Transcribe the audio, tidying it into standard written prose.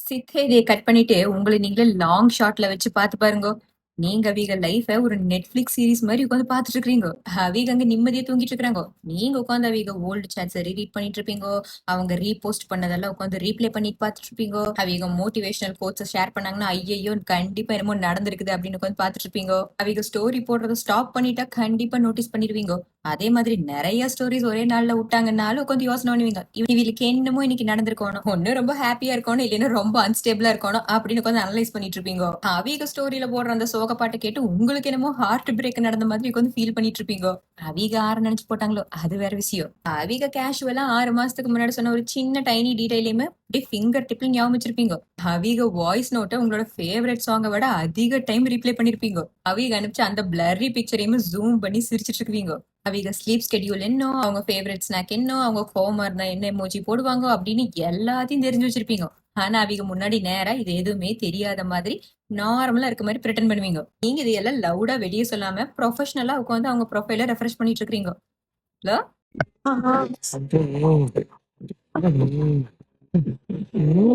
சித்தேரியை cut பண்ணிட்டு உங்களை நீங்களே லாங் ஷாட்ல வச்சு பார்த்து பாருங்க. நீங்க அவிக லைஃப ஒரு நெட்ஃபிளிக்ஸ் சீரிஸ் மாதிரி உட்காந்து பார்த்துட்டு இருக்கீங்க. அவிக அங்க நிம்மதியா தூங்கிட்டு இருக்காங்க. நீங்க உட்காந்து அவிக ஓல்டு சாட்ஸை ரீட் பண்ணிட்டு இருப்பீங்க. அவங்க ரீபோஸ்ட் பண்ணதெல்லாம் உட்காந்து ரீப்ளே பண்ணி பார்த்துட்டு இருப்பீங்க. அவிக மோட்டிவேஷனல் கோட்ஸை ஷேர் பண்ணாங்கன்னா ஐயோ கண்டிப்பா என்னமோ நடந்திருக்குது அப்படின்னு உட்காந்து பார்த்துட்டு இருப்பீங்க. அவிக ஸ்டோரி போடுறத ஸ்டாப் பண்ணிட்டா கண்டிப்பா நோட்டீஸ் பண்ணிருவீங்க. அதே மாதிரி நிறைய ஸ்டோரிஸ் ஒரே நாள்ல விட்டாங்கன்னாலும் உட்காந்து யோசனை பண்ணுவீங்க. இவளுக்கு என்னமோ இன்னைக்கு நடந்திருக்கணும், ஒண்ணு ரொம்ப ஹாப்பியா இருக்கணும், இல்லைன்னா ரொம்ப அன்ஸ்டேபிளா இருக்கணும் அப்படின்னு உட்காந்து அனலைஸ் பண்ணிட்டு இருப்பீங்க. அவிக ஸ்டோரியில போடுற அந்த சோக பாட்டை கேட்டு உங்களுக்கு என்னமோ ஹார்ட் பிரேக் நடந்த மாதிரி உட்காந்து ஃபீல் பண்ணிட்டு இருப்பீங்க. அவிக ஆறு நினைச்சு போட்டாங்களோ அது வேற விஷயம். அவிக கேஷுவலா 6 மாசத்துக்கு முன்னாடி சொன்ன ஒரு சின்ன டைனி டீடைலையுமே அப்படியே ஃபிங்கர் டிப்ல ஞாபகம் வச்சிருப்பீங்க. அவிக வாய்ஸ் நோட்டை உங்களோட ஃபேவரட் சாங்கை விட அதிக டைம் ரீப்ளே பண்ணிருப்பீங்க. அவிக அனுப்பிச்சு அந்த பிளரி பிக்சரையுமே ஜூம் பண்ணி சிரிச்சிட்டு இருக்கீங்க. அவிக ஸ்லீப் ஸ்கெடியூல் என்ன, அவங்க ஃபேவரட் ஸ்நாக் என்ன, அவங்க கோவமா இருந்தா என்ன எமோஜி போடுவாங்க அப்படின்னு எல்லாத்தையும் தெரிஞ்சு வச்சிருப்பீங்க. ஆனா அவிக முன்னாடி நேரா இது எதுவுமே தெரியாத மாதிரி நார்மலா இருக்க மாதிரி பிரிட்டன் பண்ணுவீங்க. நீங்க இதையெல்லாம் லவுடா வெளியே சொல்லாம ப்ரொஃபஷனலா உட்காந்து அவங்க ப்ரொஃபைல ரெஃப்ரெஷ் பண்ணிட்டு இருக்கீங்க. ஆஹா.